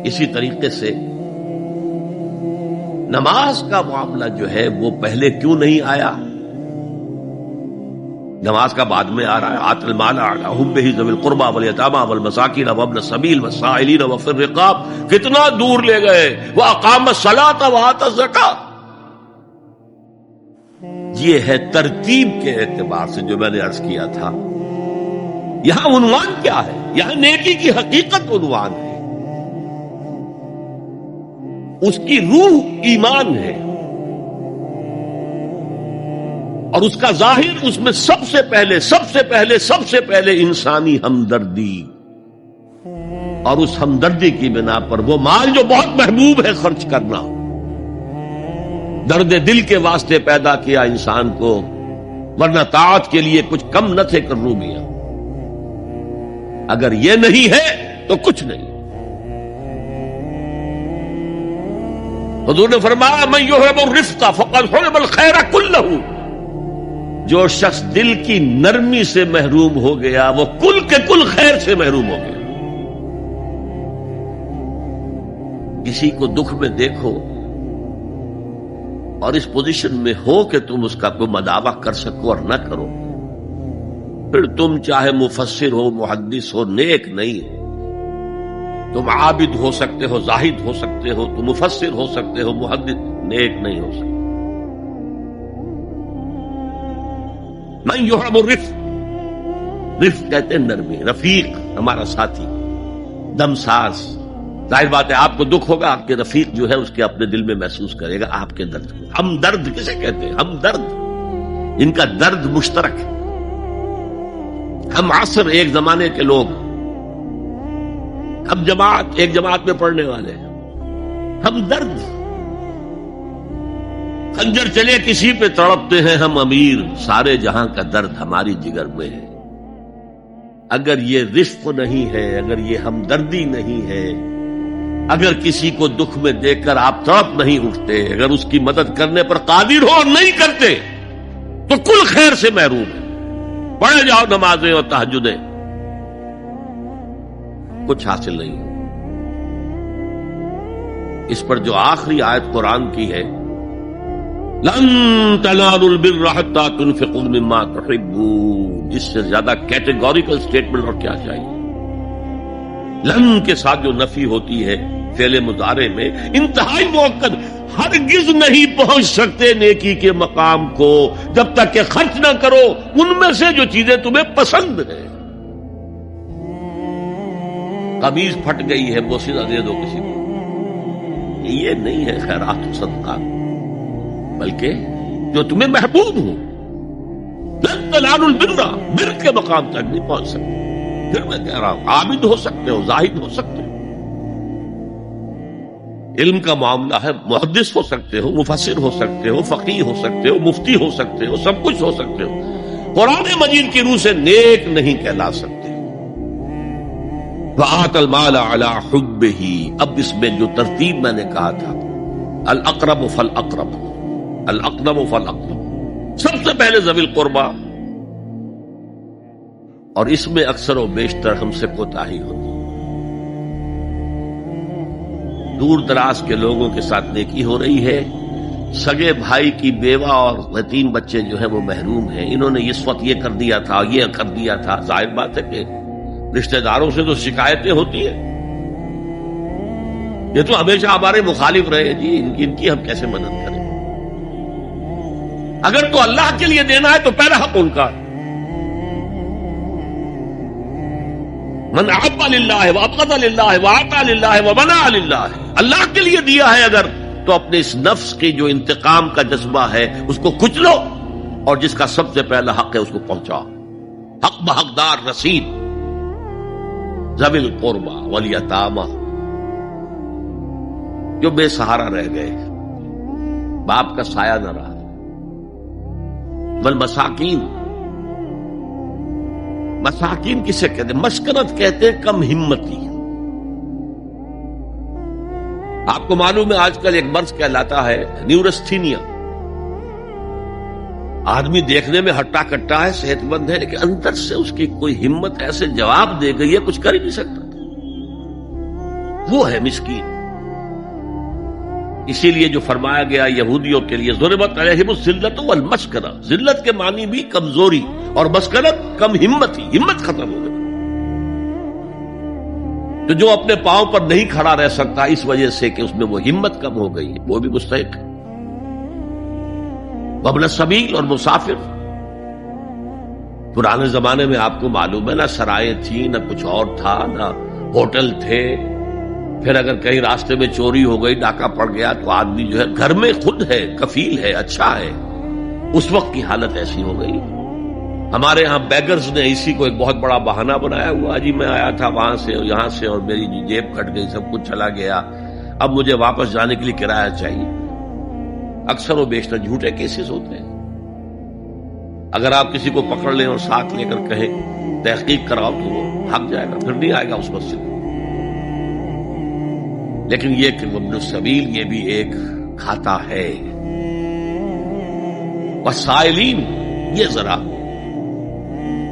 اسی طریقے سے نماز کا معاملہ جو ہے وہ پہلے کیوں نہیں آیا؟ نماز کا بعد میں آ رہا ہے. آت المال علی حبہ ذوی القربى والیتامى والمساکین وابن السبیل والسائلین وفی الرقاب. کتنا دور لے گئے. واقام الصلاۃ وآتى الزکاۃ. یہ ہے ترتیب کے اعتبار سے جو میں نے عرض کیا تھا. یہاں عنوان کیا ہے؟ یہاں نیکی کی حقیقت عنوان ہے. اس کی روح ایمان ہے اور اس کا ظاہر اس میں سب سے پہلے انسانی ہمدردی، اور اس ہمدردی کی بنا پر وہ مال جو بہت محبوب ہے خرچ کرنا. درد دل کے واسطے پیدا کیا انسان کو، ورنہ طاعت کے لیے کچھ کم نہ تھے کروبیاں. اگر یہ نہیں ہے تو کچھ نہیں. حضور نے فرمایا من یحب الرفق فقد حرم الخیر کلہ. جو شخص دل کی نرمی سے محروم ہو گیا وہ کل کے کل خیر سے محروم ہو گیا. کسی کو دکھ میں دیکھو اور اس پوزیشن میں ہو کہ تم اس کا کوئی مداوع کر سکو اور نہ کرو، پھر تم چاہے مفسر ہو، محدث ہو، نیک نہیں. تم عابد ہو سکتے ہو، زاہد ہو سکتے ہو، تم مفسر ہو سکتے ہو، محدث، نیک نہیں ہو سکتے. من یحب الرفق، رفق کہتے ہیں نرمی. رفیق ہمارا ساتھی، دمساز. ظاہر بات ہے آپ کو دکھ ہوگا، آپ کے رفیق جو ہے اس کے اپنے دل میں محسوس کرے گا آپ کے درد کو. ہم درد کسے کہتے ہیں؟ ہم درد، ان کا درد مشترک ہے. ہم عصر ایک زمانے کے لوگ، ہم جماعت ایک جماعت میں پڑھنے والے ہیں. ہم درد، خنجر چلے کسی پہ تڑپتے ہیں ہم امیر. سارے جہاں کا درد ہماری جگر میں ہے. اگر یہ رفق نہیں ہے، اگر یہ ہمدردی نہیں ہے، اگر کسی کو دکھ میں دیکھ کر آپ تڑپ نہیں اٹھتے، اگر اس کی مدد کرنے پر قادر ہو اور نہیں کرتے تو کل خیر سے محروم ہے. پڑھے جاؤ نمازیں اور تہجدیں، کچھ حاصل نہیں. اس پر جو آخری آیت قرآن کی ہے، لن تنالوا البر حتى تنفقوا مما تحبون، اس سے زیادہ کیٹیگوریکل سٹیٹمنٹ اور کیا چاہیے. لن کے ساتھ جو نفی ہوتی ہے فعل مضارع میں، انتہائی مؤکد. ہرگز نہیں پہنچ سکتے نیکی کے مقام کو جب تک کہ خرچ نہ کرو ان میں سے جو چیزیں تمہیں پسند ہیں. قمیض پھٹ گئی ہے، بوسیدہ دے دو کسی کو، یہ نہیں ہے خیرات و صدقات، بلکہ جو تمہیں محبوب ہو. لن تنالوا البر، بر کے مقام تک نہیں پہنچ سکتے. پھر میں کہہ رہا ہوں عابد ہو سکتے ہو، زاہد ہو سکتے ہو، علم کا معاملہ ہے، محدث ہو سکتے ہو، مفسر ہو سکتے ہو، فقیہ ہو سکتے ہو، مفتی ہو سکتے ہو، سب کچھ ہو سکتے ہو. قرآن مجید کی روح سے نیک نہیں کہلا سکتے. وآت المال علی حبہ. اب اس میں جو ترتیب میں نے کہا تھا، الاقرب فالاقرب، الاقرب فالاقرب، سب سے پہلے ذوی القربیٰ. اور اس میں اکثر و بیشتر ہم سے کوتاہی ہوتی. دور دراز کے لوگوں کے ساتھ نیکی ہو رہی ہے. سگے بھائی کی بیوہ اور یتیم بچے جو ہیں وہ محروم ہیں. انہوں نے اس وقت یہ کر دیا تھا، یہ کر دیا تھا. ظاہر بات ہے کہ رشتہ داروں سے تو شکایتیں ہوتی ہیں. یہ تو ہمیشہ ہمارے مخالف رہے جی، ان کی ہم کیسے مدد کریں. اگر تو اللہ کے لیے دینا ہے تو پہلا حق ان کا. من احب للہ وابغض للہ واعطى للہ ومنع للہ. اللہ کے لیے دیا ہے اگر تو اپنے اس نفس کی جو انتقام کا جذبہ ہے اس کو کچلو، اور جس کا سب سے پہلا حق ہے اس کو پہنچاؤ. حق بحقدار رسید. ذوی القربى والیتامى، جو بے سہارا رہ گئے، باپ کا سایہ نہ رہا. والمساکین، مساکین کسے کہتے ہیں؟ مسکنت کہتے ہیں کم ہمتی. آپ کو معلوم ہے آج کل ایک مرض کہلاتا ہے نیورستھینیا. آدمی دیکھنے میں ہٹا کٹا ہے، صحت مند ہے، لیکن اندر سے اس کی کوئی ہمت ایسے جواب دے گئی ہے کچھ کر ہی نہیں سکتا. وہ ہے مسکین. اسی لیے جو فرمایا گیا یہودیوں کے لیے ضربت علیہم الذلۃ والمسکنہ، ذلت کے معنی بھی کمزوری اور مسکنت کم ہمت ہی، ہمت ختم ہو گئی. تو جو اپنے پاؤں پر نہیں کھڑا رہ سکتا اس وجہ سے کہ اس میں وہ ہمت کم ہو گئی، وہ بھی مستحق ہے. وابن السبیل اور مسافر، پرانے زمانے میں آپ کو معلوم ہے نہ سرائیں تھیں، نہ کچھ اور تھا، نہ ہوٹل تھے. پھر اگر کہیں راستے میں چوری ہو گئی، ڈاکہ پڑ گیا، تو آدمی جو ہے گھر میں خود ہے، کفیل ہے، اچھا ہے. اس وقت کی حالت ایسی ہو گئی. ہمارے ہاں بیگرز نے اسی کو ایک بہت بڑا بہانہ بنایا ہوا، جی میں آیا تھا وہاں سے اور یہاں سے اور میری جیب کٹ گئی، سب کچھ چلا گیا، اب مجھے واپس جانے کے لیے کرایہ چاہیے. اکثر و بیشتر جھوٹے کیسز ہوتے ہیں. اگر آپ کسی کو پکڑ لیں اور ساتھ لے کر کہیں تحقیق کراؤ تو وہ بھاگ جائے گا، پھر نہیں آئے گا اس مسجد میں. لیکن یہ کہ ابن السبیل یہ بھی ایک کھاتا ہے. وسائلین یہ ذرا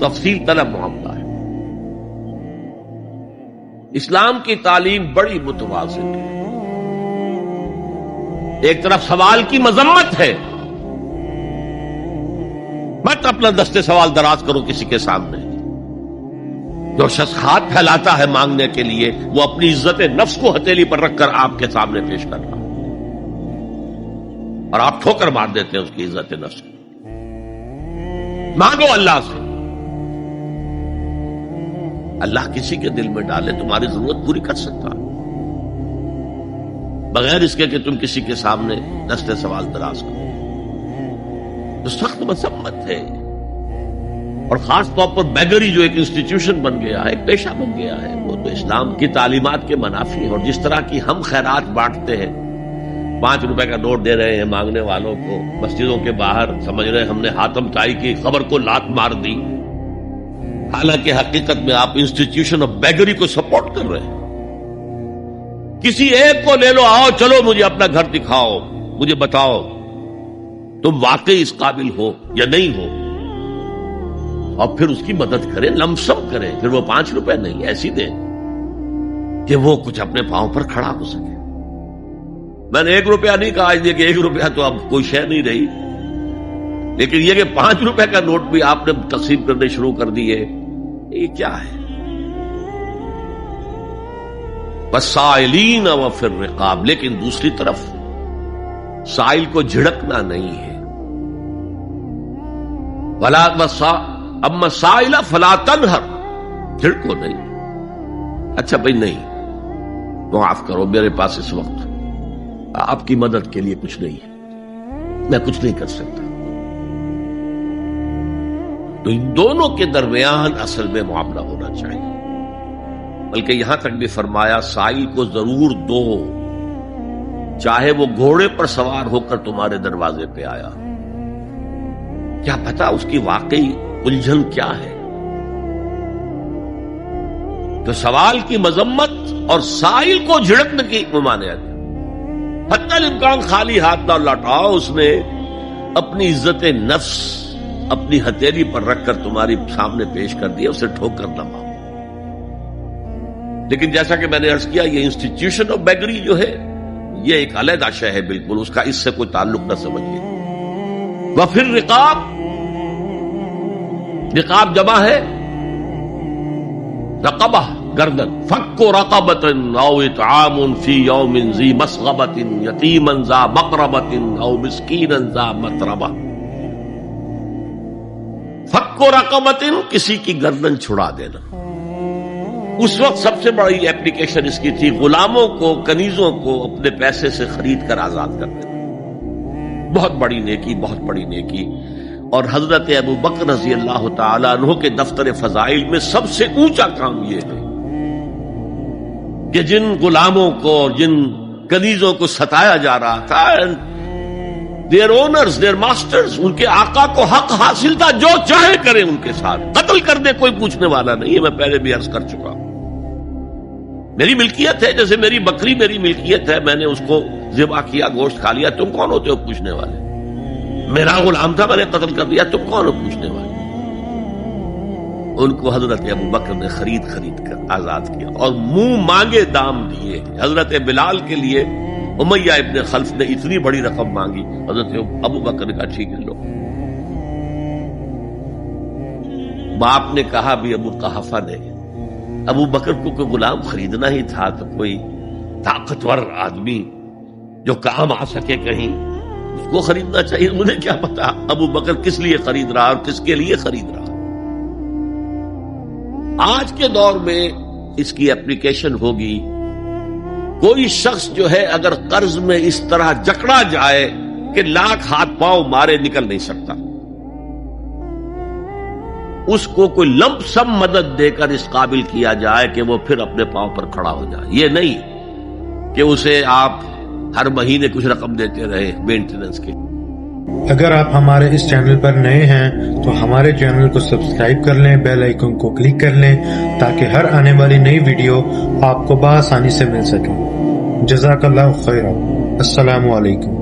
تفصیل طلب معاملہ ہے. اسلام کی تعلیم بڑی متوازن ہے. ایک طرف سوال کی مذمت ہے، مت اپنا دستے سوال دراز کرو کسی کے سامنے. جو شخص ہاتھ پھیلاتا ہے مانگنے کے لیے، وہ اپنی عزت نفس کو ہتھیلی پر رکھ کر آپ کے سامنے پیش کر رہا، اور آپ ٹھوکر مار دیتے ہیں اس کی عزت نفس کو. مانگو اللہ سے، اللہ کسی کے دل میں ڈالے تمہاری ضرورت پوری کر سکتا ہے، بغیر اس کے کہ تم کسی کے سامنے دستے سوال دراز کرو. تو سخت مذمت ہے. اور خاص طور پر بیگری جو ایک انسٹیٹیوشن بن گیا ہے، ایک پیشہ بن گیا ہے، وہ تو اسلام کی تعلیمات کے منافی ہے. اور جس طرح کی ہم خیرات بانٹتے ہیں، 5 روپے کا نوٹ دے رہے ہیں مانگنے والوں کو مسجدوں کے باہر، سمجھ رہے ہیں ہم نے حاتم طائی کی خبر کو لات مار دی، حالانکہ حقیقت میں آپ انسٹیٹیوشن آف بیگری کو سپورٹ کر رہے ہیں. کسی ایک کو لے لو، آؤ چلو مجھے اپنا گھر دکھاؤ، مجھے بتاؤ تم واقعی اس قابل ہو یا نہیں ہو، اور پھر اس کی مدد کریں، لمسم کریں. پھر وہ 5 روپے نہیں ایسی دیں کہ وہ کچھ اپنے پاؤں پر کھڑا ہو سکے. میں نے 1 روپیہ نہیں کہا آج کہ 1 روپیہ تو اب کوئی شے نہیں رہی، لیکن یہ کہ 5 روپے کا نوٹ بھی آپ نے تقسیم کرنے شروع کر دیے، یہ کیا ہے؟ وَالسَّائِلِينَ وَفِي الرِّقَابِ. لیکن دوسری طرف سائل کو جھڑکنا نہیں ہے. اما السائل فلا تنہر، جھڑکو نہیں. اچھا بھائی نہیں، معاف کرو، میرے پاس اس وقت آپ کی مدد کے لیے کچھ نہیں ہے، میں کچھ نہیں کر سکتا. تو ان دونوں کے درمیان اصل میں معاملہ ہونا چاہیے. بلکہ یہاں تک بھی فرمایا سائل کو ضرور دو، چاہے وہ گھوڑے پر سوار ہو کر تمہارے دروازے پہ آیا. کیا پتا اس کی واقعی الجھن کیا ہے. تو سوال کی مذمت اور سائل کو جھڑکنے کی ممانعت. حتی الامکان خالی ہاتھ نہ لوٹاؤ. اس نے اپنی عزت نفس اپنی ہتھیلی پر رکھ کر تمہاری سامنے پیش کر دیا، اسے ٹھوکر نہ مارو. لیکن جیسا کہ میں نے عرض کیا، یہ انسٹیٹیوشن آف بیگری جو ہے یہ ایک علیحدہ شے ہے، بالکل اس کا اس سے کوئی تعلق نہ سمجھیے. وفی الرقاب، رقاب جمع ہے رقبہ، گردن. فک رقبۃ او اطعام فی یوم ذی مسغبۃ یتیما ذا مقربۃ او مسکینا ذا متربہ. فک رقبۃ، کسی کی گردن چھڑا دینا. اس وقت سب سے بڑی ایپلیکیشن اس کی تھی غلاموں کو، کنیزوں کو اپنے پیسے سے خرید کر آزاد کر دینا. بہت بڑی نیکی، بہت بڑی نیکی. اور حضرت ابو بکر رضی اللہ تعالیٰ عنہ کے دفتر فضائل میں سب سے اونچا کام یہ ہے کہ جن غلاموں کو اور جن کنیزوں کو ستایا جا رہا تھا، دیئر اونرز، دیئر ماسٹرز، ان کے آقا کو حق حاصل تھا، جو چاہے کریں ان کے ساتھ، قتل کر دے، کوئی پوچھنے والا نہیں ہے. میں پہلے بھی عرض کر چکا ہوں، میری ملکیت ہے، جیسے میری بکری میری ملکیت ہے، میں نے اس کو ذبح کیا، گوشت کھا لیا، تم کون ہوتے ہو پوچھنے والے؟ میرا غلام تھا، میں نے قتل کر دیا، تم کون ہو پوچھنے والے؟ ان کو حضرت ابو بکر نے خرید کر آزاد کیا اور منہ مانگے دام دیے. حضرت بلال کے لیے امیہ ابن خلف نے اتنی بڑی رقم مانگی, حضرت ابو بکر نے کہا ٹھیک ہے لو. باپ نے کہا بھی ابو قحافہ نے, ابو بکر کو کوئی غلام خریدنا ہی تھا تو کوئی طاقتور آدمی جو کام آ سکے کہیں اس کو خریدنا چاہیے. مجھے کیا پتا ابو بکر کس لیے خرید رہا اور کس کے لیے خرید رہا. آج کے دور میں اس کی اپلیکیشن ہوگی. کوئی شخص جو ہے اگر قرض میں اس طرح جکڑا جائے کہ لاکھ ہاتھ پاؤں مارے نکل نہیں سکتا, اس کو کوئی لمپ سم مدد دے کر اس قابل کیا جائے کہ وہ پھر اپنے پاؤں پر کھڑا ہو جائے. یہ نہیں کہ اسے آپ ہر مہینے کچھ رقم دیتے رہے مینٹیننس کے. اگر آپ ہمارے اس چینل پر نئے ہیں تو ہمارے چینل کو سبسکرائب کر لیں, بیل آئیکن کو کلک کر لیں تاکہ ہر آنے والی نئی ویڈیو آپ کو بآسانی سے مل سکے. جزاک اللہ خیرا. السلام علیکم.